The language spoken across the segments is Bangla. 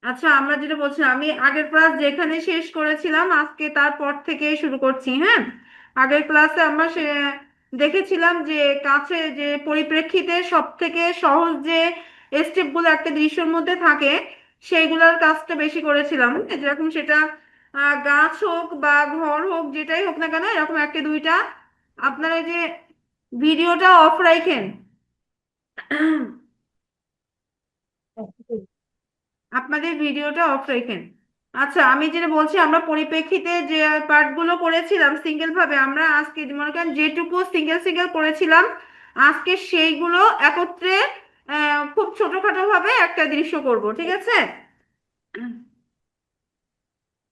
আচ্ছা, আমরা যেটা বলছি, আমি আগের ক্লাস যেখানে শেষ করেছিলাম আজকে তারপর থেকে শুরু করছি। হ্যাঁ, আগের ক্লাসে আমরা দেখেছিলাম যে কাছে যে পরিপ্রেক্ষিতে সব থেকে সহজ যে স্টেপগুলো একটা দৃশ্যের মধ্যে থাকে সেইগুলোর কাজটা বেশি করেছিলাম। যেরকম সেটা গাছ হোক বা ঘর হোক, যেটাই হোক না কেন, এরকম একটা দুইটা আপনারা এই যে ভিডিওটা অফ রাখেন। আপনাদের ভিডিওটা অফ রাখেন। আচ্ছা, আমি যেটা বলছি, আমরা পরিপ্রেক্ষিতে যে পার্টগুলো করেছিলাম সিঙ্গেল ভাবে, আমরা আজকে মনে করেন যেটুকু সিঙ্গেল সিঙ্গেল করেছিলাম আজকে সেইগুলো একত্রে খুব ছোটখাটো ভাবে একটা দৃশ্য করব, ঠিক আছে?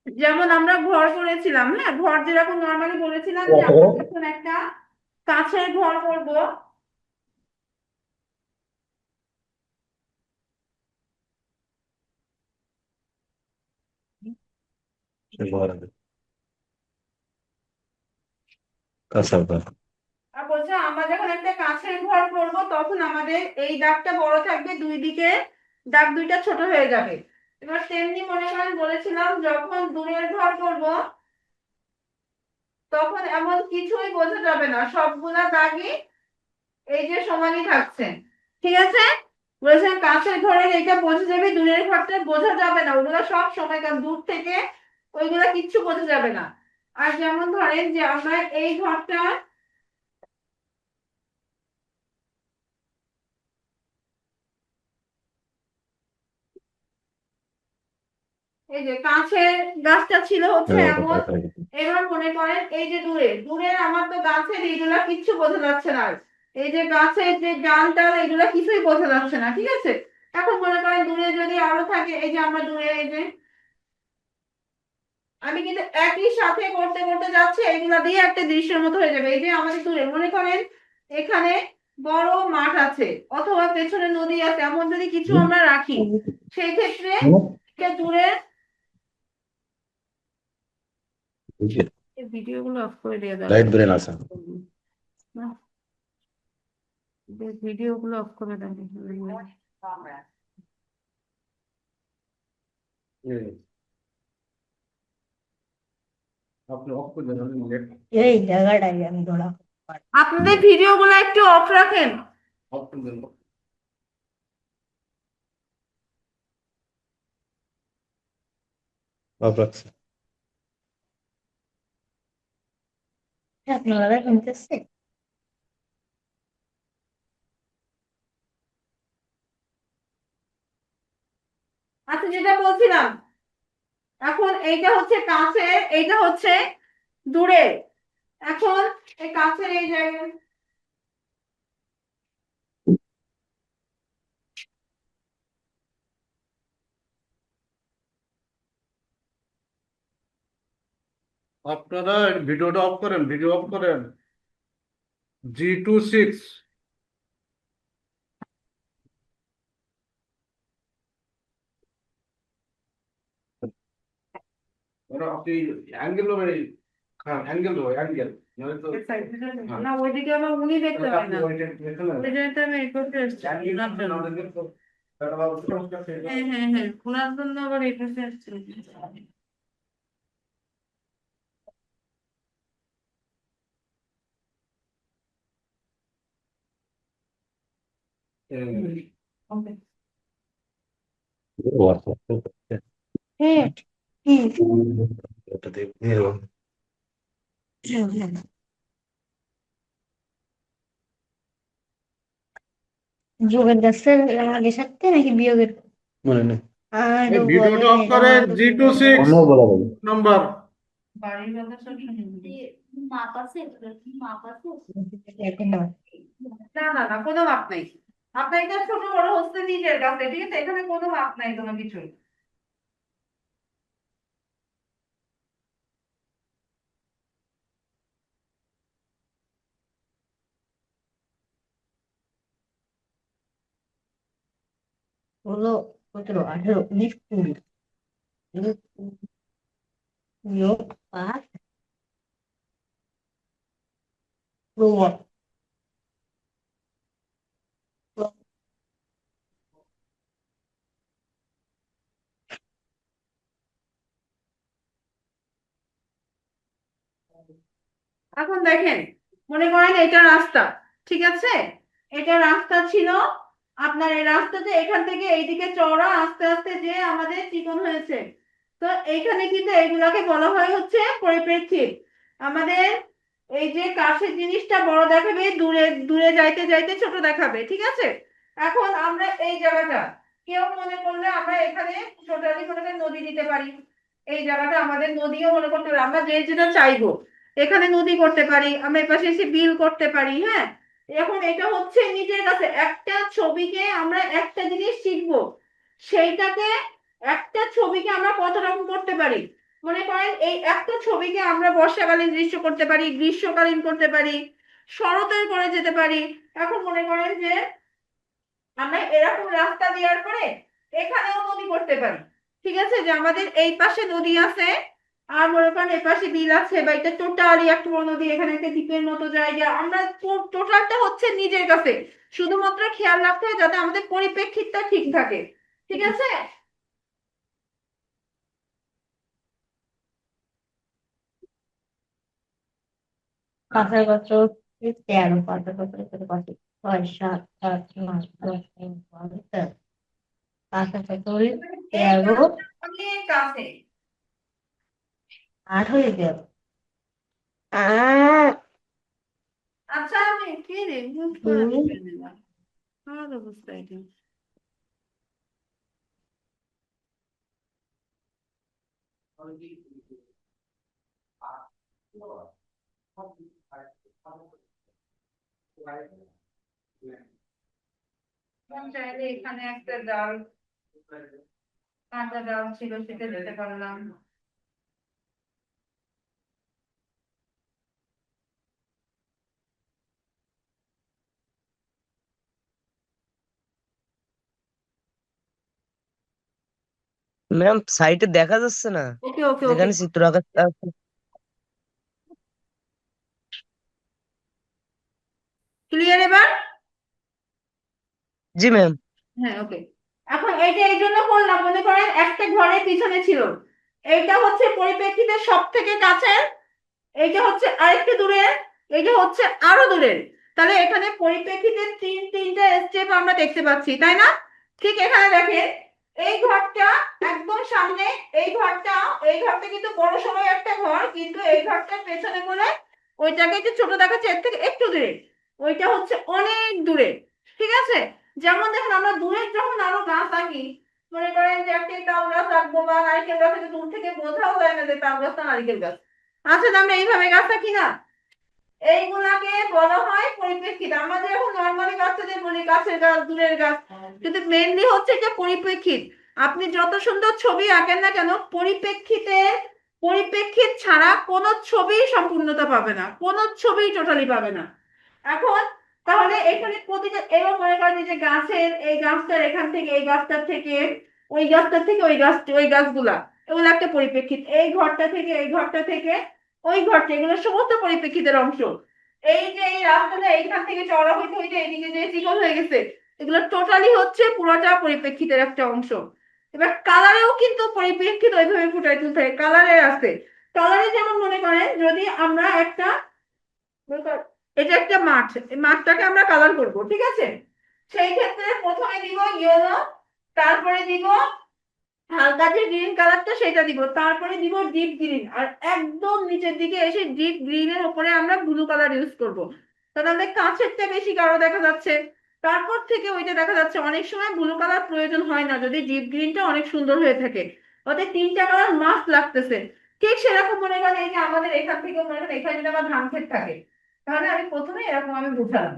যেমন আমরা ঘর করেছিলাম, হ্যাঁ, ঘর যেরকম নর্মালি বলেছিলাম যে আমরা যখন একটা কাছের ঘর করব। আর বলছে আমরা যখন একটা কাছের ঘর করব তখন আমাদের এই দাগটা বড় থাকবে, দুই দিকে দাগ দুইটা ছোট হয়ে যাবে। এবার তেমনি মনে করেন বলেছিলাম যখন দূরের ঘর করব তখন এমন কিছুই বোঝা যাবে না, সবগুলা দাগই এই যে সমানই থাকছে, ঠিক আছে? বলেছেন কাছের ঘরের এটা বোঝা যাবে, দূরের ঘরটা বোঝা যাবে না, ওগুলা সব সময় কারণ দূর থেকে ওইগুলা কিচ্ছু বোঝা যাবে না। আর যেমন ধরেন যে আমরা এই ঘরটা, এই যে কাছের গাছটা ছিল হচ্ছে এমন, এবার মনে করেন এই যে দূরে দূরে আমার তো গাছের এইগুলা কিচ্ছু বোঝা যাচ্ছে না আর। এই যে গাছের যে ডাল টাল এগুলা কিছুই বোঝা যাচ্ছে না, ঠিক আছে? এখন মনে করেন দূরে যদি আরো থাকে, এই যে আমরা দূরে এই যে আমি কিন্তু একই সাথে করতে করতে যাচ্ছি, এগুলা দিয়ে একটা দৃশ্যের মতো হয়ে যাবে। এই যে আমাদের দূরে মনে করেন এখানে বড় মাঠ আছে অথবা পেছনে নদী আছে, এমন যদি কিছু আমরা রাখি সেই ক্ষেত্রে দূরে ভিডিও গুলো অফ করে দিয়ে দাও। লাইট ব্রেন আছে না, ভিডিও গুলো অফ করে দাও। এই জায়গাটাই আমি ধরা আপনাদের ভিডিও গুলো একটু অফ রাখেন। আপনারা শুনতেছে। আচ্ছা, যেটা বলছিলাম, এখন এইটা হচ্ছে কাছে, এইটা হচ্ছে দূরে। এখন এই কাছের এই জায়গায় আপনারা ভিডিওটা অফ করেন, ভিডিও অফ করেন। G26 ওরা আপনি অ্যাঙ্গেল অ্যাঙ্গেল অ্যাঙ্গেল না, ওইদিকে আমার উনি দেখতে পায় না, ওই জন্য তো আমি এই করতে এসেছি। হ্যাঁ হ্যাঁ হ্যাঁ, ওনার জন্য আবার এই করতে এসেছি। Okay. হ্যাঁ কি যোগের গাছের আগে সাথে নাকি বিয়োগের আরো ভিডিওটা বলেন অফ এটা করেন, আমার তো G26 নাম্বার। বাড়ির কথা সব শুনে নিবি। না না না, কোনো মাপ নাই। আপনার এটা ছোট বড় হচ্ছে নিজের কাছে, ঠিক আছে? এখানে কোনো মাপ নাই কোনো কিছুই। হলো 17, 18, 19, 20 বিয়োগ 5 প্রবল এখন দেখেন, মনে করেন এটা রাস্তা, ঠিক আছে, এটা রাস্তা ছিল আপনার। এই রাস্তাতে এখান থেকে এইদিকে চওড়া, আস্তে আস্তে যে আমাদের চিকন হয়েছে। তো এইখানে কিন্তু এইগুলাকে বলা হয় হচ্ছে পরিপ্রেক্ষিত। আমাদের এই যে কাছের জিনিসটা বড় দেখাবে, দূরে দূরে যাইতে যাইতে ছোট দেখাবে, ঠিক আছে। এখন আমরা এই জায়গাটা, কেউ মনে করলে আমরা এখানে টোটালি মনে নদী দিতে পারি। এই জায়গাটা আমাদের নদীও মনে করতে পারি, আমরা যে যেটা চাইবো। এখানে নদী করতে পারি, আমরা এপাশে এসে বিল করতে পারি, হ্যাঁ। এখন এটা হচ্ছে নিজের কাছে একটা ছবিকে আমরা একটা জিনিস শিখবো, সেইটাকে একটা ছবিকে আমরা কত রকম করতে পারি। মনে করেন এই একটা ছবিকে আমরা বর্ষাকালীন দৃশ্য করতে পারি, গ্রীষ্মকালীন করতে পারি, শরতের করে যেতে পারি। এখন মনে করেন যে আমরা এরকম রাস্তা দেওয়ার পরে এখানেও নদী করতে পারি, ঠিক আছে, যে আমাদের এই পাশে নদী আছে, আর মনে করেন এই পাশে বিল আছে, বা এটা টোটালি একটা বড় নদী, এখানে একটা দ্বীপের মতো জায়গা। আমরা টোটালটা হচ্ছে নিজের কাছে, শুধুমাত্র খেয়াল রাখতে হয় যাতে আমাদের পরিপ্রেক্ষিতটা ঠিক থাকে, ঠিক আছে। পাশের বছর 13, পাশের বছর 6, 7, 8, 9, 10, 11, 12, 13। পাশের বছর এই 13, কাজটা অনেক কাছে। 8 হয়ে গেল। আহ আচ্ছা, আমি কি রে মুখ করে 2, দিলাম, আমার অবস্থা এটা। চাইলে এখানে একটা ডাল, কাঁচা ডাল ছিল, সেটা দিতে পারলাম। ম্যাম সাইটে দেখা যাচ্ছে না ওকে ওকে ওকে, যেখানে চিত্র আঁকা আছে। ক্লিয়ার এবার? জি ম্যাম। হ্যাঁ ওকে। এখন এইটা এই জন্য করলাম, মনে করেন একটা ঘরের পিছনে ছিল, এইটা হচ্ছে পরিপ্রেক্ষিতের সব থেকে কাছের, এইটা হচ্ছে আরেকটু দূরের, এইটা হচ্ছে আরো দূরের। তাহলে এখানে পরিপ্রেক্ষিতের তিনটা স্টেপ আমরা দেখতে পাচ্ছি, তাই না? ঠিক এখানে দেখেন, এই ঘরটা একদম সামনে, এই ঘরটা, এই ঘরটা কিন্তু বড় সড়ো একটা ঘর, কিন্তু এই ঘরটার পেছনে বলে ওইটাকে একটু ছোট দেখাচ্ছে, এর থেকে একটু দূরে, ওইটা হচ্ছে অনেক দূরে, ঠিক আছে। যেমন দেখেন, আমরা দূরে যখন আরো গাছ আঁকি, মনে করেন যে একটা তাল গাছ আঁকবো বা নারকেল গাছ, দূর থেকে বোঝাও যায় না যে তাল গাছটা নারকেল গাছ। আচ্ছা, তো আমরা এইভাবে গাছ আঁকি না, এইগুলাকে বলা হয় পরিপ্রেক্ষিত। আমাদের এখন নর্মালি বাচ্চাদের বলি গাছের গাছ, দূরের গাছ, কিন্তু মেইনলি হচ্ছে এটা পরিপ্রেক্ষিত। আপনি যত সুন্দর ছবি আঁকেন না কেন, পরিপ্রেক্ষিতে, পরিপ্রেক্ষিত ছাড়া কোনো ছবি সম্পূর্ণতা পাবে না, কোনো ছবি টোটালি পাবে না। এখন তাহলে এখানে প্রতিটা, এবার মনে করেন যে গাছের এই গাছটার এখান থেকে, এই গাছটার থেকে, ওই গাছটার থেকে, ওই গাছ, ওই গাছগুলা, এগুলো একটা পরিপ্রেক্ষিত। এই ঘরটা থেকে, এই ঘরটা থেকে ওই ঘরটা, এগুলো সমস্ত পরিপ্রেক্ষিতের অংশ। এই যে এই রাস্তাটা এইখান থেকে চওড়া হইতে হইতে এইদিকে যে চিকন হয়ে গেছে, এগুলো টোটালি হচ্ছে পুরোটা পরিপ্রেক্ষিতের একটা অংশ। এবার কালারেও কিন্তু পরিপ্রেক্ষিত ওইভাবে ফুটাই তুলতে হয়, কালারে আছে। কালারে যেমন মনে করেন যদি আমরা একটা, এটা একটা মাঠ, এই মাঠটাকে আমরা কালার করব, ঠিক আছে। সেই ক্ষেত্রে প্রথমে দিব ইয়েলো, তারপরে দিব হালকা যে গ্রিন কালারটা সেটা দিব, তারপরে দিব ডিপ গ্রিন, আর একদম নিচের দিকে এসে ডিপ গ্রিনের উপরে আমরা ব্লু কালার ইউজ করব। তাহলে আমাদের কাছেরটা বেশি গাঢ় দেখা যাচ্ছে, তারপর থেকে ওইটা দেখা যাচ্ছে। অনেক সময় ব্লু কালার প্রয়োজন হয় না যদি ডিপ গ্রিনটা অনেক সুন্দর হয়ে থাকে, ওতে তিনটা কালার মাস্ট লাগতেছে। ঠিক সেরকম মনে করেন এই যে আমাদের এখান থেকে মনে করেন এখানে যদি আমার ধান ক্ষেত থাকে, তাহলে আমি প্রথমে এরকম আমি বুঝালাম।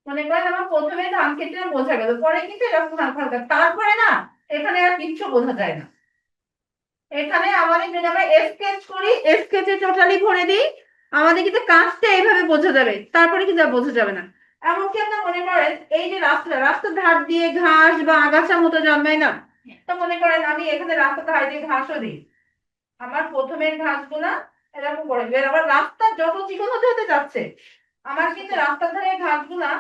মনে করেন আমার প্রথমে ধান ক্ষেতটা বোঝা গেল, পরে কিন্তু এরকম হালকা হালকা, তারপরে না এখানে আর কিচ্ছু বোঝা যায় না। এখানে আমাদের যদি আমরা স্কেচ করি, স্কেচে টোটালি ভরে দিই, আমাদের কিন্তু কাজটা এইভাবে বোঝা যাবে, তারপরে কিন্তু আর বোঝা যাবে না। এমনকি আপনার মনে করেন এই যে রাস্তা, রাস্তার ধার দিয়ে ঘাস বা আগাছা মতো জন্মায় না, তো মনে করেন আমি এখানে রাস্তার ধারে দিয়ে ঘাসও দিই, আমার প্রথমের ঘাসগুলা এরকম করে দিই। আবার রাস্তা যত চিকন হতে হতে যাচ্ছে, আমার কিন্তু রাস্তার ধারে ঘাসগুলা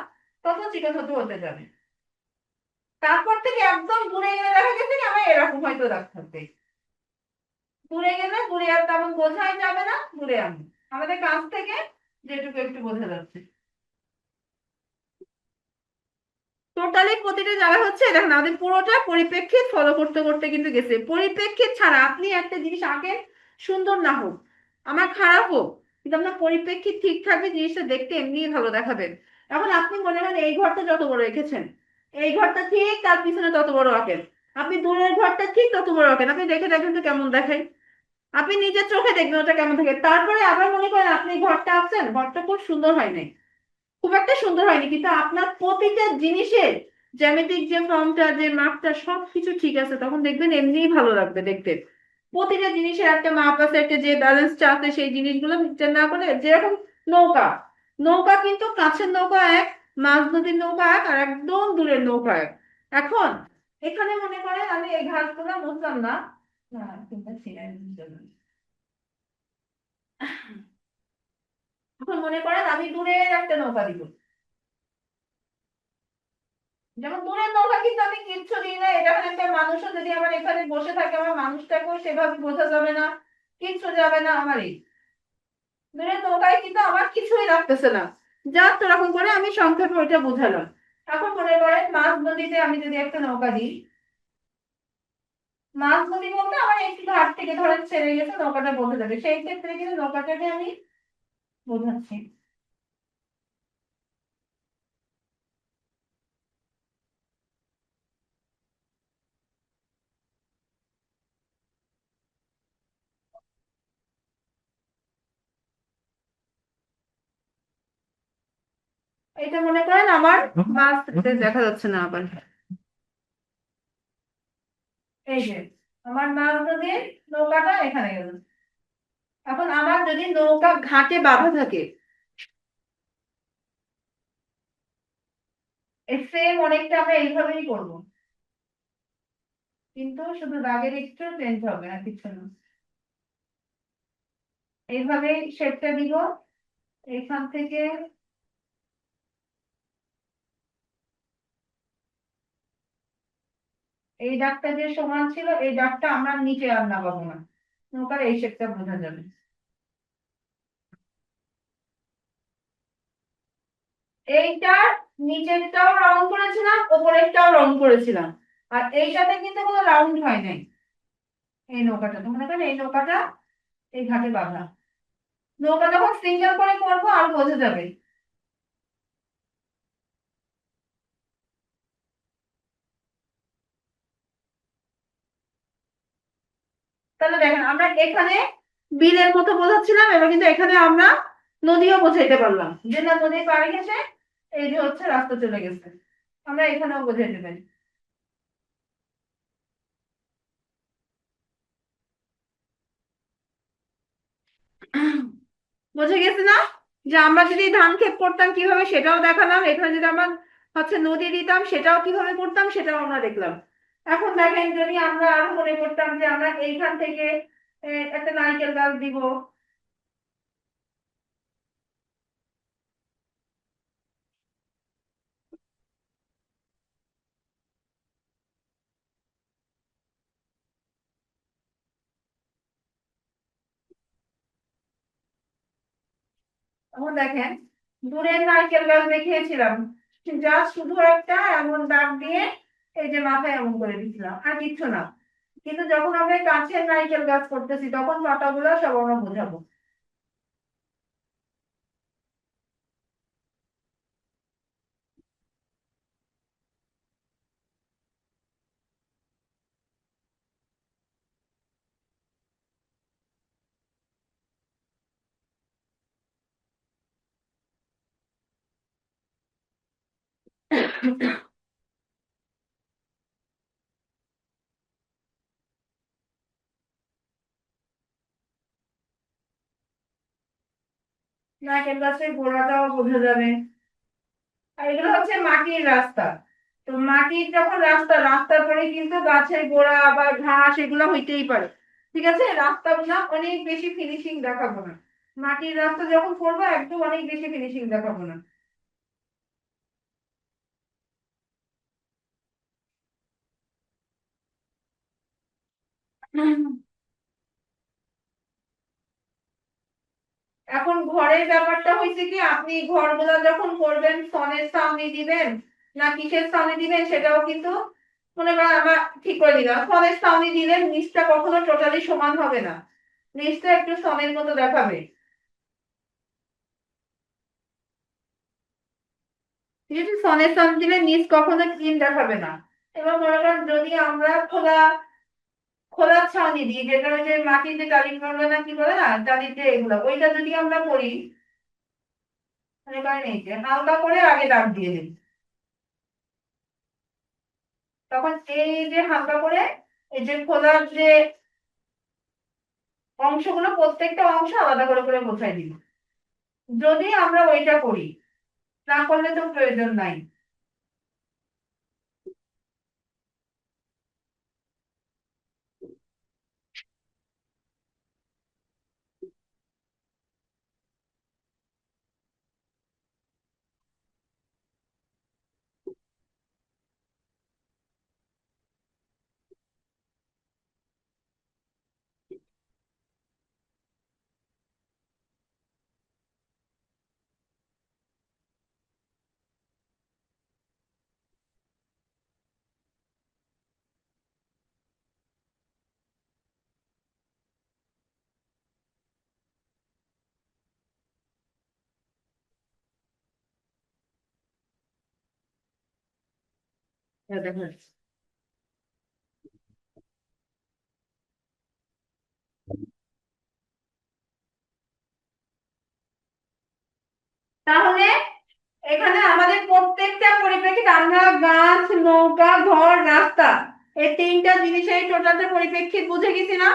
তত চিকন হতে হতে যাবে। তারপর থেকে একদম দূরে গেলে দেখা গেছে কি আমার এরকম হয়তো দাগ থাকবে। দূরে গেলে দূরে আর তেমন বোঝাই যাবে না, দূরে আমি আমাদের কাছ থেকে যেটুকু একটু বোঝা যাচ্ছে। টোটালি প্রতিটা জায়গায় হচ্ছে দেখেন আমাদের পুরোটা পরিপ্রেক্ষিত ফলো করতে করতে কিন্তু গেছে। পরিপ্রেক্ষিত ছাড়া আপনি একটা জিনিস আঁকেন, সুন্দর না হোক, আমার খারাপ হোক, কিন্তু আপনার পরিপ্রেক্ষিত ঠিক থাকবে, জিনিসটা দেখতে এমনিই ভালো দেখাবেন। এখন আপনি মনে করেন এই ঘরটা যত বড় রেখেছেন, এই ঘরটা ঠিক তার পিছনে তত বড় আঁকেন, আপনি দূরের ঘরটা ঠিক তত বড় আঁকেন, আপনি দেখে দেখেন তো কেমন দেখায়, আপনি নিজের চোখে দেখবেন ওটা কেমন থাকে। তারপরে আবার মনে করেন আপনি ঘরটা আঁকছেন, ঘরটা খুব সুন্দর হয় নাই, খুব একটা সুন্দর হয়নি, কিন্তু আপনার প্রতিটা জিনিসের জ্যামিতিক যে ফর্মটা যে মাপটা সবকিছু ঠিক আছে, তখন দেখবেন এমনিই ভালো লাগবে দেখতে। প্রতিটা জিনিসের একটা মাপ আছে, একটা যে ব্যালেন্সটা আছে, সেই জিনিসগুলো মেনটেন না করলে, যেরকম নৌকা, নৌকা কিন্তু কাছের নৌকা এক, মাঝ নদীর নৌকা এক, আর একদম দূরের নৌকা এক। এখন এখানে মনে করেন আমি এই ঘাসগুলো বুঝলাম না, না কিন্তু ছিঁড়াই দিতে হবে। এখন মনে করেন আমি দূরের একটা নৌকা দিব, যেমন দূরের নৌকা কিন্তু আমি কিচ্ছু দিই না, এটা একটা মানুষও যদি আমার এখানে বসে থাকে, আমার মানুষটাকেও সেভাবে বোঝা যাবে না, কিচ্ছু যাবে না আমারই। দূরের নৌকায় কিন্তু আমার কিছুই লাগতেছে না, জাস্ট এরকম করে আমি সংক্ষেপে ওইটা বোঝালাম। এখন মনে করেন মাঝ নদীতে আমি যদি একটা নৌকা দিই, মাঝ নদী বলতে আমার একটু ঘাট থেকে ধরেন ছেড়ে গেছে, নৌকাটা বোঝা যাবে, সেই ক্ষেত্রে কিন্তু নৌকাটাকে আমি বোঝাচ্ছি। এটা মনে করেন আমার মাঝ দেখা যাচ্ছে না আবার, এই যে আমার মাঝ নদীর নৌকাটা এখানে গেল। এখন আমার যদি নৌকা ঘাটে বাঁধা থাকে, সেম অনেকটা আমরা এইভাবেই করবো, কিন্তু শুধু দাগের একটু চেঞ্জ হবে না, কিছু না। এইভাবে শেপটা দিব, এখান থেকে এই দাগটা যে সমান ছিল, এই দাগটা আমরা নিচে আর নামাবো না, নৌকার এই শেপটা বোঝা যাবে। এইটার নিচেরটাও রাউন্ড করেছিলাম, উপরেরটাও রাউন্ড করেছিলাম, আর এইটাতে কিন্তু কোনো রাউন্ড হয় নাই। এই নৌকাটা তো মনে করেন এই নৌকাটা এই ঘাটে বাঁধা, নৌকা যখন সিঙ্গেল করে করবো আর বোঝা যাবে। তাহলে দেখেন আমরা এখানে বিলের মতো বোঝাচ্ছিলাম, এবার কিন্তু এখানে আমরা নদীও বোঝাইতে পারলাম, যে না নদী পাড়ে গেছে, এই যে হচ্ছে রাস্তা চলে গেছে, আমরা এখানেও বোঝাইতে পারি। বুঝে গেছে না, যে আমরা যদি ধান ক্ষেত করতাম কিভাবে সেটাও দেখালাম, এখানে যদি আমরা হচ্ছে নদী দিতাম সেটাও কিভাবে করতাম সেটাও আমরা দেখলাম। এখন দেখেন যদি আমরা আরো মনে করতাম যে আমরা এইখান থেকে একটা নারকেল গাছ দিব, তখন দেখেন দূরের নারকেল গাছ দেখিয়েছিলাম, যা শুধু একটা এমন দাগ দিয়ে এই যে মাথায় এমন করে দিয়েছিলাম, আর কিচ্ছু না। কিন্তু যখন আমরা কাছের নারকেল গাছ করতেছি, তখন পাতাগুলো সব আমরা বোঝাবো। নারকেল গাছের গোড়াটাও বোঝা যাবে। আর এগুলো হচ্ছে মাটির রাস্তা, তো মাটির যখন রাস্তা, রাস্তার পরে কিন্তু গাছের গোড়া বা ঘাস এগুলো হইতেই পারে। ঠিক আছে, রাস্তাগুলো অনেক বেশি ফিনিশিং দেখাবো না, মাটির রাস্তা যখন করবো একদম অনেক বেশি ফিনিশিং দেখাবো না। এখন ঘরের ব্যাপারটা হয়েছে কি, আপনি ঘরগুলা যখন করবেন ফোনের সামনে দিবেন না কিসের সামনে দিবেন সেটাও কিন্তু মনে করেন আমরা ঠিক করে দিলাম। ফোনের সামনে দিলে নিচটা কখনো টোটালি সমান হবে না, নিচটা একটু সনের মতো দেখাবে। ঠিক আছে, ফোনের সামনে দিলে নিচ কখনো ক্লিন দেখাবে না। এবার মনে করেন যদি আমরা খোলা খোলা ছাউনি দিই, যেটা ওই যে মাটির যে টালি করবে না কি বলে না টালির যে এগুলো, ওইটা যদি আমরা করি, মনে করেন এই যে হালকা করে আগে দাগ দিয়ে দিই, তখন এই যে হালকা করে এই যে খোলার যে অংশগুলো প্রত্যেকটা অংশ আলাদা করে করে বোঝাই দিব। যদি আমরা ওইটা করি, না করলে তো প্রয়োজন নাই। এটা দেখা যাচ্ছে। তাহলে এখানে আমাদের প্রত্যেকটা পরিপ্রেক্ষিতে আমরা গাছ, নৌকা, ঘর, রাস্তা, এই তিনটা জিনিসের টোটালটা পরিপ্রেক্ষিত বুঝে গেছি না?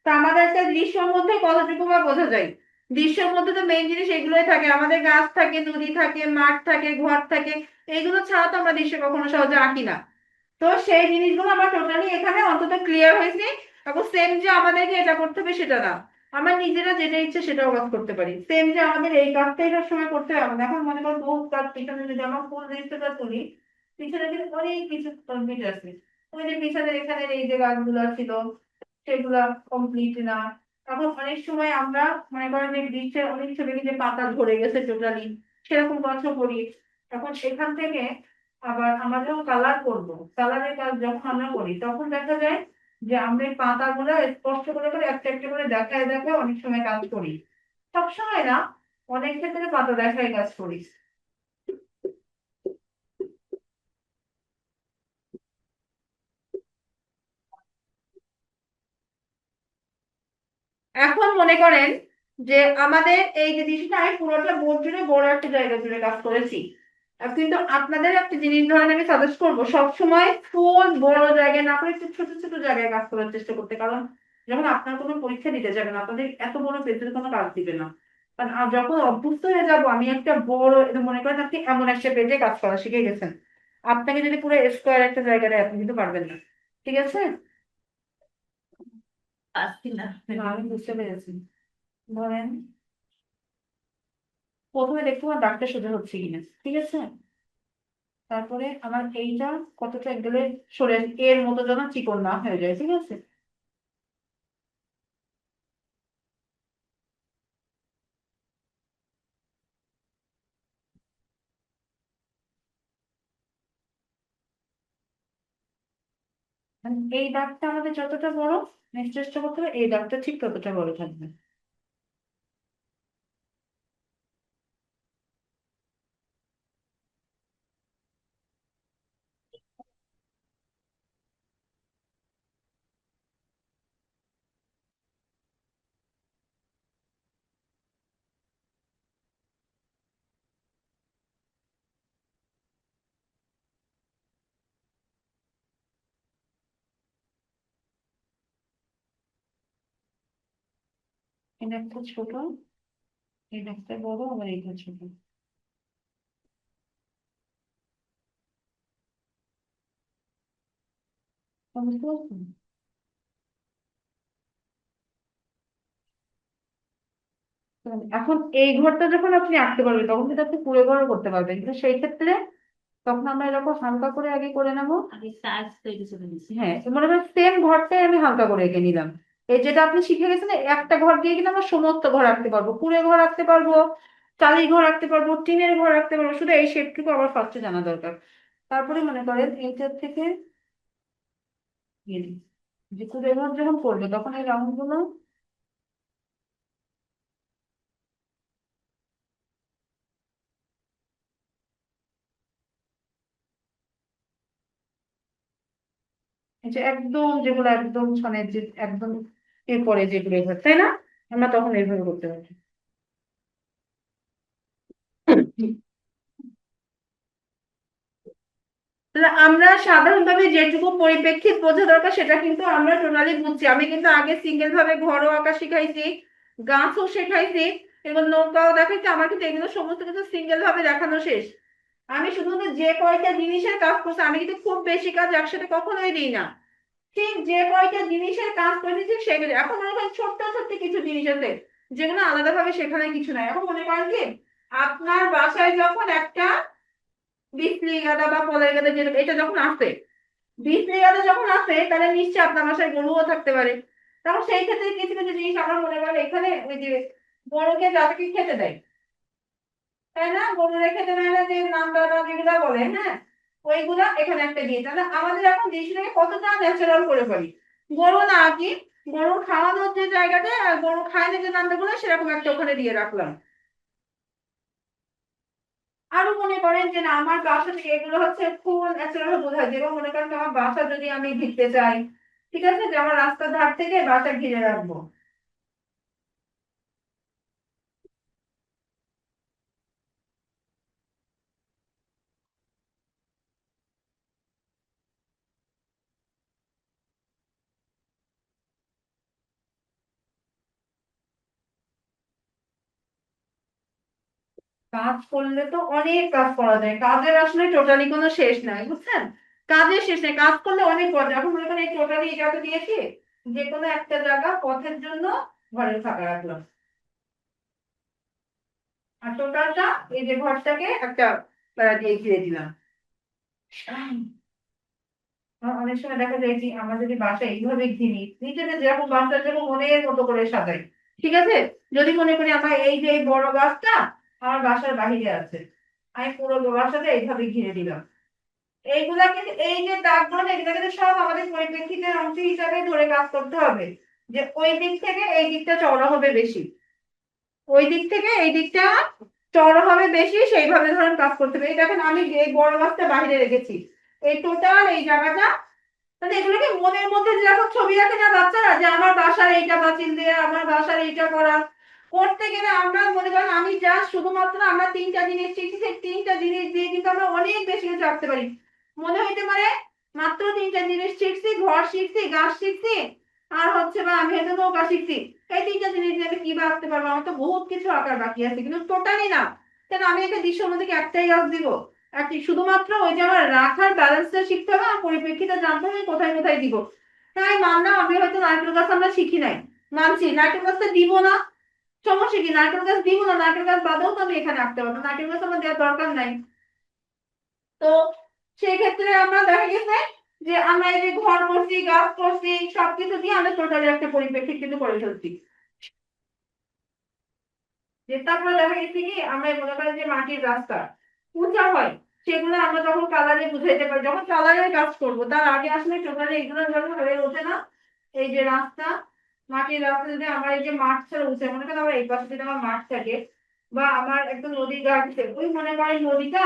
তো আমাদের একটা দৃশ্যের মধ্যে কতটুকু বা বোঝা যায়? দৃশ্যের মধ্যে তো মেইন জিনিস এগুলোই থাকে, আমাদের গাছ থাকে, নদী থাকে, মাঠ থাকে, ঘর থাকে। এইগুলো ছাড়া তো আমরা দৃশ্য কখনো সহজে আঁকি না। তো সেই জিনিসগুলো আমরা টোটালি এখানে অন্তত ক্লিয়ার হয়েছি। এখন সেম যে আমাদেরকে এটা করতে হবে সেটা না, আমরা নিজেরা যেটা ইচ্ছে সেটাও কাজ করতে পারি। সেম যে আমাদের এই কাজটাই সব সময় করতে হবে না। এখন মনে করো বহু কাজ, পিছনে যদি আমরা ফুল দৃশ্যটা তুলি, পিছনে কিন্তু অনেক কিছু কমপ্লিট আছে। ওই যে পিছনে এখানে এই যে গাছগুলো ছিল সেগুলা কমপ্লিট না। এখন অনেক সময় আমরা মনে করেন যে দৃশ্যের অনেক ছবি যে পাতা ঝরে গেছে টোটালি, সেরকম গল্প করি। এখন সেখান থেকে আবার আমরা যখন কালার করবো, কালারের কাজ যখন আমরা করি তখন দেখা যায় যে আমরা এই পাতাগুলো স্পষ্ট করে করে একটা একটা করে দেখায় দেখায় অনেক সময় কাজ করি। সব সময় না, অনেক ক্ষেত্রে পাতা দেখায় কাজ করি। এখন মনে করেন যে আমাদের এই যে জিনিসটা আমি পুরোটা বোর্ড জুড়ে বড় একটা জায়গা জুড়ে কাজ করেছি। কিন্তু আপনাদের একটা জিনিস ধরেন আমি সাজেস্ট করবো সবসময় ফুল বড় জায়গায় না করে একটু ছোট ছোট জায়গায় কাজ করার চেষ্টা করতে। কারণ যখন আপনার কোনো পরীক্ষা দিতে যাবেন আপনাদের এত বড় পেজের কোনো কাজ দিবে না। কারণ যখন অভ্যস্ত হয়ে যাবো আমি একটা বড়, এটা মনে করেন আপনি এমন একটা পেজে কাজ করা শিখে গেছেন, আপনাকে যদি পুরো স্কোয়ার একটা জায়গায় দেয় আপনি কিন্তু পারবেন না। ঠিক আছে? পাচ্ছি না। আমি বুঝতে পেরেছি। ধরেন প্রথমে দেখবো আমার দাগটা সোজা হচ্ছে কিনা, ঠিক আছে? তারপরে আমার এইটা কতটা গেলে সরে আসে, এর মতো যেন চিকন না হয়ে যায়, ঠিক আছে? মানে এই দাগটা আমাদের যতটা বড়, নেক্সট চেষ্টা করতে হবে এই দাগটা ঠিক ততটা বড় থাকবে। এই দাগটা ছোট, এই দাগটা বড়, আবার এইটা ছোট। বুঝতে পারছেন? এখন এই ঘরটা যখন আপনি আঁকতে পারবেন তখন কিন্তু আপনি পুরো ঘরও করতে পারবেন, কিন্তু সেই ক্ষেত্রে তখন আমরা এরকম হালকা করে আগে করে নেবো। আগে সাজ তৈরি করে দিছি। হ্যাঁ, মনে করেন সেম ঘরটাই আমি হালকা করে এঁকে নিলাম। এই যেটা আপনি শিখে গেছেন, একটা ঘর দিয়ে কিন্তু আমরা সমস্ত ঘর আঁকতে পারবো, কুড়ে ঘর আঁকতে পারবো, টালির ঘর আঁকতে পারবো, টিনের ঘর আঁকতে পারবো, শুধু এই শেপটুকু আবার ফার্স্টে জানা দরকার। তারপরে মনে করেন এইটার থেকে যে কুড়ে ঘর যখন করবে তখন এই রাউন্ড গুলো এই যে একদম যেগুলো একদম মানে যে একদম এরপরে যেগুলো এভাবে, তাই না? আমরা তখন এইভাবে করতে পারি। তাহলে আমরা সাধারণভাবে যেটুকু পরিপ্রেক্ষিত বোঝা দরকার সেটা কিন্তু আমরা টোটালি বুঝছি। আমি কিন্তু আগে সিঙ্গেল ভাবে ঘরও আঁকা শিখাইছি, গাছও শেখাইছি, এবং নৌকাও দেখাইছি। আমার কিন্তু এগুলো সমস্ত কিছু সিঙ্গেল ভাবে দেখানো শেষ। আমি শুধুমাত্র যে কয়টা জিনিসের কাজ করছি, আমি কিন্তু খুব বেশি কাজ একসাথে কখনোই দিই না। ঠিক যে কয়টা জিনিসের কাজ করেছি সেগুলো, এখন মনে করেন ছোট্ট ছোট্ট কিছু জিনিস আছে যেগুলো আলাদাভাবে শেখানোর কিছু নাই। এখন মনে করেন কি, আপনার বাসায় যখন একটা বিচলি গাদা বা ফলের গাদা, যেটা এটা যখন আসে, বিচলি গাদা যখন আসে, তাহলে নিশ্চয়ই আপনার বাসায় গরুও থাকতে পারে। তখন সেই ক্ষেত্রে কিছু কিছু জিনিস আমার মনে করেন এখানে ওই যে গরুকে যাদেরকে খেতে দেয়, তাই না, গরুরে খেতে দেয় না, যে নামটা যেগুলা বলে, হ্যাঁ, ওইগুলা এখানে একটা দিয়ে, তাহলে আমাদের এখন জিনিসটাকে কতটা ন্যাচারাল করে ফেলি। গরু না কি, গরু খাওয়ানোর যে জায়গাটা আর গরু খায় না যে নামটা সেরকম একটা ওখানে দিয়ে রাখলাম। আরো মনে করেন যে না, আমার বাসা থেকে এগুলো হচ্ছে ফুল ন্যাচারাল বোঝায়। যেমন মনে করেন যে আমার বাসা যদি আমি ঘিরতে চাই, ঠিক আছে, যে আমার রাস্তার ধার থেকে বাসা ঘিরে রাখবো। কাজ করলে তো অনেক কাজ করা যায়, কাজের আসলে টোটালি কোনো শেষ নাই, বুঝছেন? কাজের শেষ নেই, কাজ করলে অনেক করা যায়। এখন মনে করেন এই টোটালি এই জায়গা দিয়েছি, যে কোনো একটা জায়গা পথের জন্য ঘরের ফাঁকা রাখলাম, আর টোটালটা এই যে ঘরটাকে একটা বেড়া দিয়ে ঘিরে দিলাম। অনেক সময় দেখা যায় যে আমরা যদি বাসা এইভাবে ঘিরি, নিজেদের যেরকম বাসা যেরকম মনের মতো করে সাজাই, ঠিক আছে, যদি মনে করি আমার এই যে এই বড় গাছটা আমার বাসার বাহিরে আছে, আমি পুরো বাসাটা এইভাবে ঘিরে দিলাম। এইগুলা কিন্তু এই যে দাগগুলো না, এগুলা কিন্তু সব আমাদের পরিপ্রেক্ষিতের অংশ হিসাবে ধরে কাজ করতে হবে। যে ওই দিক থেকে এই দিকটা চওড়া হবে বেশি, ওই দিক থেকে এই দিকটা চওড়া হবে বেশি, সেইভাবে ধরেন কাজ করতে হবে। এই দেখেন আমি এই বড় গাছটা বাইরে রেখেছি, এই টোটাল এই জায়গাটা, তাহলে এগুলোকে মনের মধ্যে যেরকম ছবি রাখে না বাচ্চারা, যে আমার বাসার এইটা বাতিল দিয়ে আমার বাসার এইটা করা, করতে গেলে আমরা মনে করেন আমি যা শুধুমাত্র আমরা তিনটা জিনিস শিখছি, সেই তিনটা জিনিস দিয়ে কিন্তু আমরা অনেক বেশি কিছু রাখতে পারি। মনে হইতে পারে মাত্র তিনটা জিনিস শিখছি, ঘর শিখছি, গাছ শিখছি, আর হচ্ছে বা আমি হয়তো নৌকা শিখছি, এই তিনটা জিনিস দিয়ে আমি কি বা আঁকতে পারবো, আমার তো বহুত কিছু আঁকার বাকি আছে। কিন্তু টোটালি না, কেন আমি একটা দৃশ্যের মধ্যে কি একটাই গাছ দিব? একটি শুধুমাত্র ওই যে আমার রাখার ব্যালেন্সটা শিখতে হবে, আর পরিপ্রেক্ষিতে জানতে হবে কোথায় কোথায় দিব। তাই মানলাম আমি হয়তো নারকেল গাছ আমরা শিখি নাই, মানছি নারকেল গাছটা দিব না, সমস্যা কি, নারকেল গাছ দিব না, নারকেল গাছ বাদেও তো আমি এখানে আঁকতে পারবো, নারকেল গাছ আমার দেওয়ার দরকার নাই। তো সেই ক্ষেত্রে আমরা দেখা গেছে যে আমরা এই যে ঘর করছি, গাছ করছি, সবকিছু দিয়ে আমরা টোটালি একটা পরিপ্রেক্ষিত কিন্তু করে ফেলছি। যে তারপরে দেখা গেছে কি, আমরা মনে করি যে মাটির রাস্তা উঁচা হয়, সেগুলো আমরা যখন কালারে বুঝাইতে পারি, যখন কালারের কাজ করব তার আগে আসলে টোটালি এগুলো যখন হয়ে ওঠে না। এই যে রাস্তা, মাটির রাস্তা যদি আমার এই যে মাঠ ছাড়া উঠে, মনে করেন আমার এই পাশে যদি আমার মাঠ থাকে, বা আমার একদম নদীর ঘাট আছে, ওই মনে করেন নদীটা,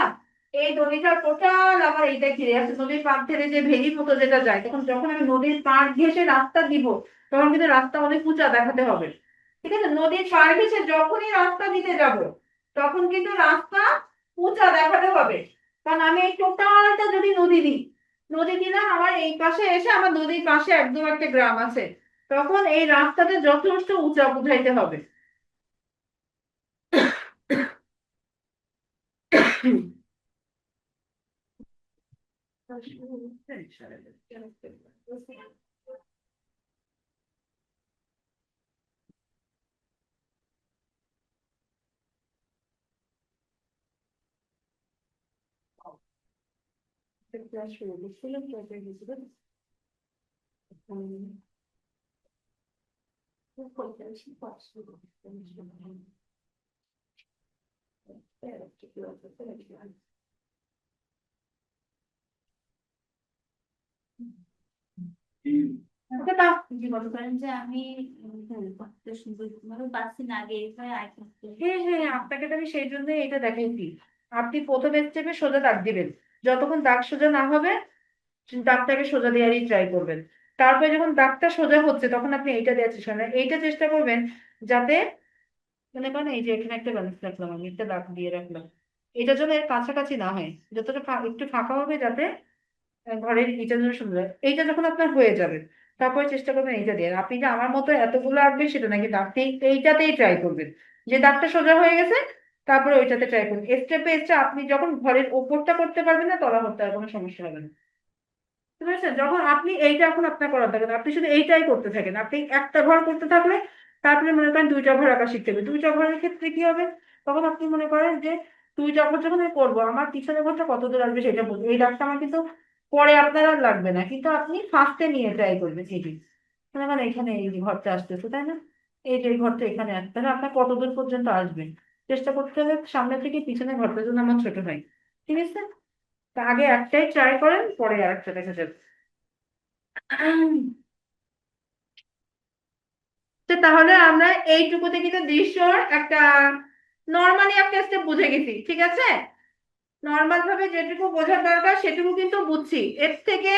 এই নদীটা টোটাল আমার এইটা ঘিরে আছে, নদীর পাড় থেকে যে ভেড়ির মতো যেটা যায়, তখন যখন আমি নদীর পাড় ঘেঁষে রাস্তা দিব, তখন কিন্তু রাস্তা অনেক উঁচা দেখাতে হবে। ঠিক আছে, নদীর পাড় ঘেঁষে যখনই রাস্তা দিতে যাব, তখন কিন্তু রাস্তা উঁচা দেখাতে হবে। কারণ আমি এই টোটালটা যদি নদী দিই, নদী দিলাম আমার এই পাশে এসে, আমার নদীর পাশে একদম একটা গ্রাম আছে, তখন এই রাস্তাটা যথেষ্ট উঁচা বুঝাইতে হবে। ওকে দাও। মনে করেন যে আমি কত সুন্দর মানে পাচ্ছি না আগে এভাবে আয় করতে। হ্যাঁ হ্যাঁ, আপনাকে তো আমি সেই জন্য এটা দেখাইছি। আপনি প্রথম স্টেপে সোজা দাগ দিবেন, যতক্ষণ দাগ সোজা না হবে দাগটাকে সোজা দেওয়ারই ট্রাই করবেন। তারপরে যখন দাগটা সোজা হচ্ছে তখন আপনি এইটা দেওয়ার চেষ্টা করবেন, এইটা চেষ্টা করবেন যাতে মনে করেন এই যে এখানে একটা ব্যালেন্স রাখলাম, আমি একটা দাগ দিয়ে রাখলাম, এটা যেন এর কাছাকাছি না হয়, যতটা একটু ফাঁকা হবে যাতে ঘরের এটা যেন সুন্দর হয়। এইটা যখন আপনার হয়ে যাবে তারপরে চেষ্টা করবেন এইটা দিয়ে। আপনি যে আমার মতো এতগুলো আঁকবেন সেটা নাকি, দাগটি এইটাতেই ট্রাই করবেন, যে দাগটা সোজা হয়ে গেছে তারপরে ওইটাতে ট্রাই করবেন। স্টেপে স্টেপ আপনি যখন ঘরের ওপরটা করতে পারবেন না তলা করতে আর কোনো সমস্যা হবে না। বুঝতে পেরেছেন? যখন আপনি এইটা এখন আপনার করার দরকার, আপনি শুধু এইটাই করতে থাকেন। আপনি একটা ঘর করতে থাকলে তারপরে মনে করেন দুইটা ঘর আঁকা শিখতে হবে। দুইটা ঘরের ক্ষেত্রে কি হবে, তখন আপনি মনে করেন যে দুইটা ঘর যখন আমি করবো আমার পিছনের ঘরটা কত দূর আসবে সেটা বলবো। এই দাগটা আমার কিন্তু পরে আপনার আর লাগবে না, কিন্তু আপনি ফার্স্টে নিয়ে ট্রাই করবেন। এটি মনে করেন এখানে এই যে ঘরটা আসতেছে তাই না, এই যে এই ঘরটা এখানে আসতে, তাহলে আপনার কত দূর পর্যন্ত আসবেন চেষ্টা করতে হবে সামনে থেকে পিছনে ঘরটা যেন আমার ছোট হয়। ঠিক আছে, তা আগে একটাই ট্রাই করেন পরে আরেকটা দেখা যাবে। তো তাহলে আমরা এইটুকুতে কিন্তু দৃশ্যর একটা নর্মালি একটা স্টেপ বুঝে গেছি, ঠিক আছে। নর্মাল ভাবে যেটুকু বোঝার দরকার সেটুকু কিন্তু বুঝছি। এর থেকে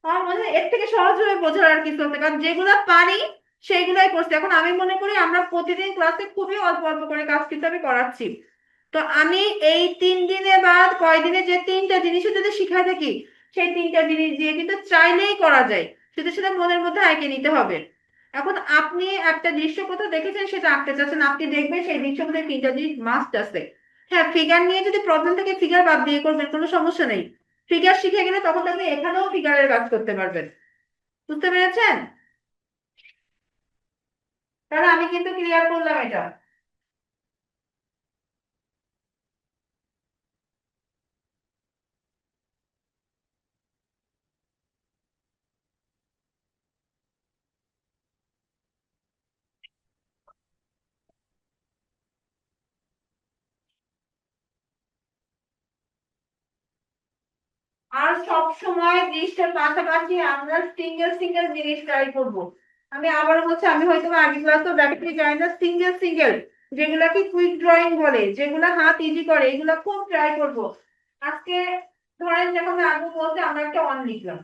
আমার মনে হয় এর থেকে সহজ ভাবে বোঝার আর কিছু হতে, কারণ যেগুলো পারি সেইগুলাই করছি। এখন আমি মনে করি আমরা প্রতিদিন ক্লাসে খুবই অল্প অল্প করে কাজ কিন্তু আমি করাচ্ছি। তো আমি এই 3 দিনে বা কয়দিনে যে 3টা জিনিসও যদি শিখাই থাকি, সেই 3টা জিনিস দিয়ে কিন্তু চাইলেই করা যায়, শুধু সেটা মনের মধ্যে আঁকে নিতে হবে। এখন আপনি একটা দৃশ্য কোথাও দেখেছেন সেটা আঁকতে চাচ্ছেন, আপনি দেখবেন সেই দৃশ্যের মধ্যে 3টা জিনিস মাস্ট আছে। হ্যাঁ, ফিগার নিয়ে যদি প্রবলেম থাকে ফিগার বাদ দিয়ে করবেন, কোনো সমস্যা নেই। ফিগার শিখে গেলে তখন আপনি এখানেও ফিগারের কাজ করতে পারবেন। বুঝতে পেরেছেন? তাহলে আমি কিন্তু ক্লিয়ার করলাম এটা। আর সব সময় জিনিসটার পাশাপাশি আমরা সিঙ্গেল সিঙ্গেল জিনিস ট্রাই করব। আমি আবার হচ্ছে আমি হয়তো আগে ক্লাসেও দেখাতে চাই না, সিঙ্গেল সিঙ্গেল যেগুলা কি কুইক ড্রয়িং বলে, যেগুলা হাত ইজি করে, এগুলা খুব ট্রাই করব। আজকে ধরেন যখন আগে বলতে আমরা একটা অন লিখলাম,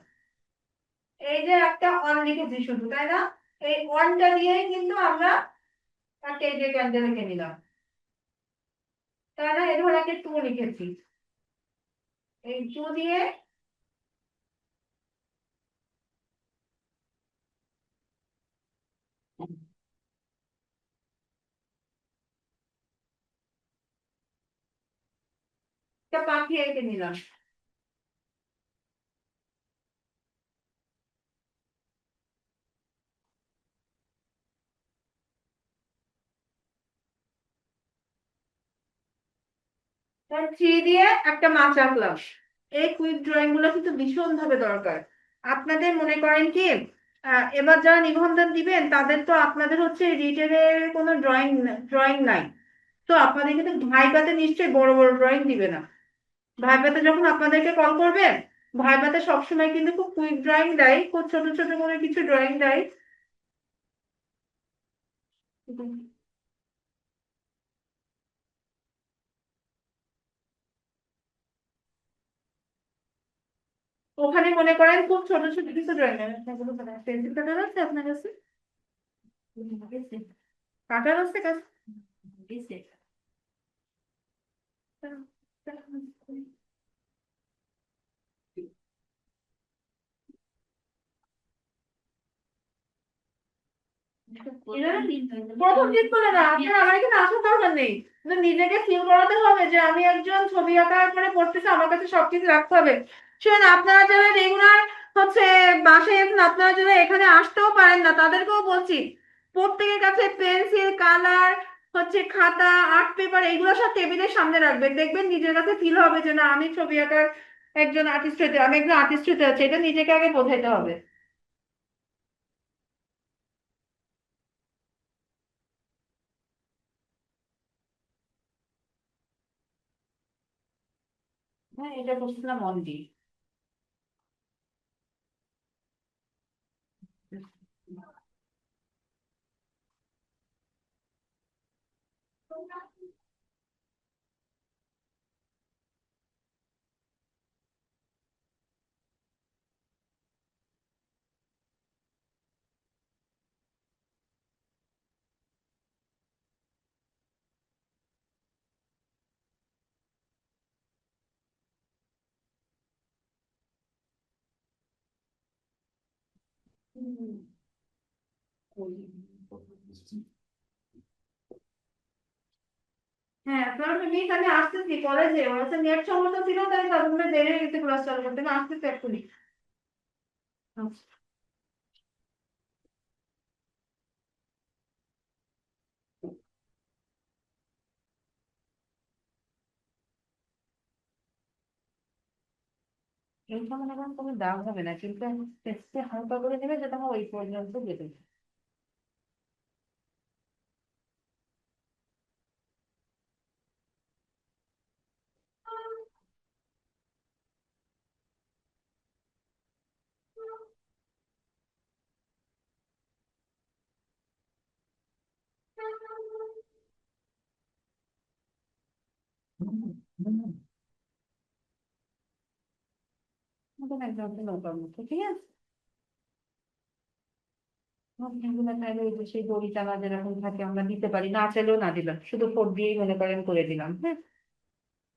এই যে একটা অন লিখেছি শুধু তাই না, এই অনটা দিয়েই কিন্তু আমরা একটা এই যে ক্যান্ডেল লিখে নিলাম তাই না, এই ধরে একটা টু লিখেছি, এই টু দিয়ে একটা পাখি এঁকে নিলাম। থ্রি দিয়ে একটা মাছ আঁকলাম। এই কুইক ড্রয়িং গুলো কিন্তু ভীষণ ভাবে দরকার। আপনাদের মনে করেন কি এবার যারা নিবন্ধন দিবেন তাদের তো আপনাদের হচ্ছে রিটেনের কোনো ড্রয়িং ড্রয়িং নাই। তো আপনাদের কিন্তু ভাইভাতে নিশ্চয়ই বড় বড় ড্রয়িং দিবে না। ভাইভাতে যখন আপনাদেরকে কল করবে, ভাইভাতে সবসময় কিন্তু খুব কুইক ড্রয়িং দেয়, খুব ছোট ছোট করে কিছু ড্রয়িং দেয়। ওখানে মনে করেন খুব ছোট ছোট কিছু ড্রয়িং দেয়। পেন্সিল কাটার আছে আপনার কাছে? কাটার আছে কাছে? প্রথম দিন বলে না, আপনার আমার এখানে আসার দরকার নেই, কিন্তু নিজেকে ফিল করাতে হবে যে আমি একজন ছবি আঁকা মানে পড়তেছি, আমার কাছে সবকিছু রাখতে হবে। শুনুন, আপনারা যারা রেগুলার হচ্ছে বাসায় আছেন, আপনারা যারা এখানে আসতেও পারেন না তাদেরকেও বলছি, প্রত্যেকের কাছে পেন্সিল, কালার, হচ্ছে খাতা, আর্ট পেপার, এগুলো সব টেবিলের সামনে রাখবেন। দেখবেন নিজের কাছে ফিল হবে যে না আমি ছবি আঁকার একজন আর্টিস্ট হতে, আমি একজন আর্টিস্ট হতে যাচ্ছি, এটা নিজেকে আগে বোঝাইতে হবে। হ্যাঁ, এটা করছিলাম মন দিয়ে। হ্যাঁ, আপনার মিস আমি আসতেছি কলেজে, ওর হচ্ছে নেট সমস্যা ছিল, তাই তার জন্য দেরি হয়ে গেছে ক্লাস চালু করতে, আমি আসতেছি এক্ষুনি। আচ্ছা। এইটা মনে করেন কোনো দাম হবে না, কিন্তু টেস্টে হালকা করে নেবে, যেটা আমার ওই পর্যন্ত যেতে। একদম নৌকার মতো, ঠিক আছে। এগুলো চাইলে ওই যে সেই দড়ি টানা যেরকম থাকে আমরা দিতে পারি, না চাইলেও না দিলাম, শুধু ফোর দিয়েই মনে করেন করে দিলাম, হ্যাঁ।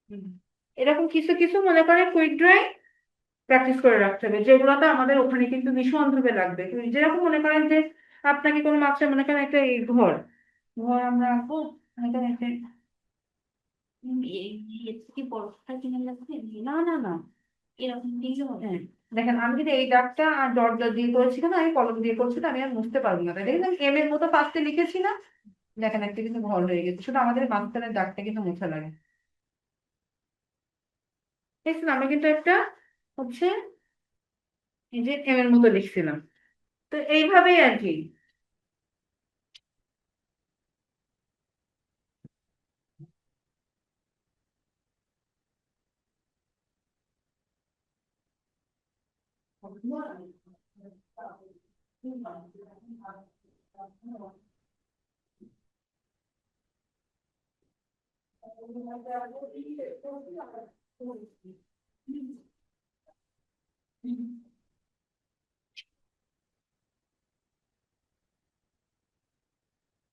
হুম। এরকম কিছু কিছু মনে করেন কুইক ড্রয়িং প্র্যাকটিস করে রাখতে হবে, যেগুলোতে আমাদের ওখানে কিন্তু ভীষণভাবে লাগবে। যেরকম মনে করেন যে আপনাকে কোনো মাত্রায় মনে করেন একটা এই ঘর, ঘর আমরা আঁকবো, মনে করেন একটা এর থেকে বড়টা কিনে লাগবে? না না না, এরকম দিলে হবে? হ্যাঁ। দেখেন আমি যদি এই দাগটা আর ডট ডট দিয়ে করেছি না, আমি কলম দিয়ে করছি তো, আমি আর মুছতে পারবো না, তাই দেখেন এম এর মতো ফার্স্টে লিখেছি না, দেখেন একটা কিন্তু ঘর হয়ে গেছে, শুধু আমাদের মাঝখানের দাগটা কিন্তু মোছা লাগে। দেখছেন আমি কিন্তু একটা হচ্ছে এই যে এম এর মতো লিখছিলাম, তো এইভাবেই আর কি।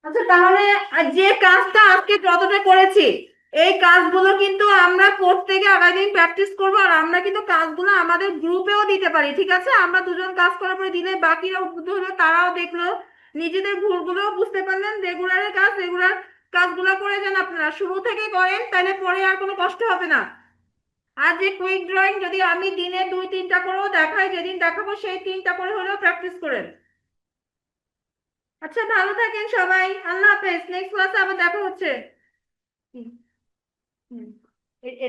আচ্ছা তাহলে যে কাজটা আজকে যতটা করেছি, এই কাজগুলো কিন্তু আমরা প্রত্যেকে আগামী দিন প্র্যাকটিস করবো, আর আমরা কিন্তু কাজগুলো আমাদের গ্রুপেও দিতে পারি, ঠিক আছে। আমরা দুজন কাজ করার পরে দিলে বাকিরা উদ্বুদ্ধ হলো, তারাও দেখলো, নিজেদের ভুলগুলো বুঝতে পারলেন, রেগুলারের কাজ রেগুলার কাজগুলো করে যান, আপনারা শুরু থেকে করেন, তাহলে পরে আর কোনো কষ্ট হবে না। আর যে কুইক ড্রয়িং যদি আমি দিনে 2-3টা করেও দেখাই, যেদিন দেখাবো সেই 3টা করে হলেও প্র্যাকটিস করেন। আচ্ছা, ভালো থাকেন সবাই, আল্লাহ হাফেজ, নেক্সট ক্লাসে আবার দেখা হচ্ছে। হুম, হুম।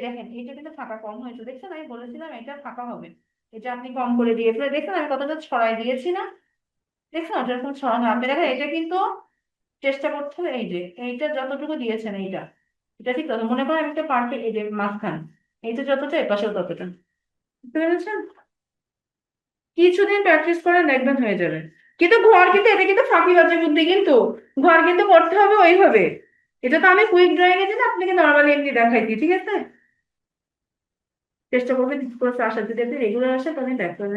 দেখেন এটা কিন্তু ফাঁকা কম হয়েছে, দেখছেন আমি বলেছিলাম এটা ফাঁকা হবে, এটা আপনি কম করে দিয়ে ফেলে দেখছেন আমি কতটা ছড়াই দিয়েছি না, দেখছেন ওটা এরকম ছড়ানো, আপনি দেখেন এটা কিন্তু চেষ্টা করতে হবে, এই যে এইটা যতটুকু দিয়েছেন এইটা, এটা ঠিক কথা মনে করেন একটা পারফেক্ট, এই যে মাঝখান, এইটা যতটা এপাশেও ততটা, বুঝতে পেরেছেন। কিছুদিন প্র্যাকটিস করেন দেখবেন হয়ে যাবে। কিন্তু ঘর কিন্তু, এটা কিন্তু ফাঁকিবাজি বুদ্ধি, কিন্তু ঘর কিন্তু করতে হবে ওইভাবে। এটা তো আমি কুইক ড্রয়িং এর জন্য আপনাকে নর্মালি এমনি দেখাইছি, ঠিক আছে। চেষ্টা করবেন ক্লাসে আসার, যদি আপনি রেগুলার আসেন তাহলে দেখতে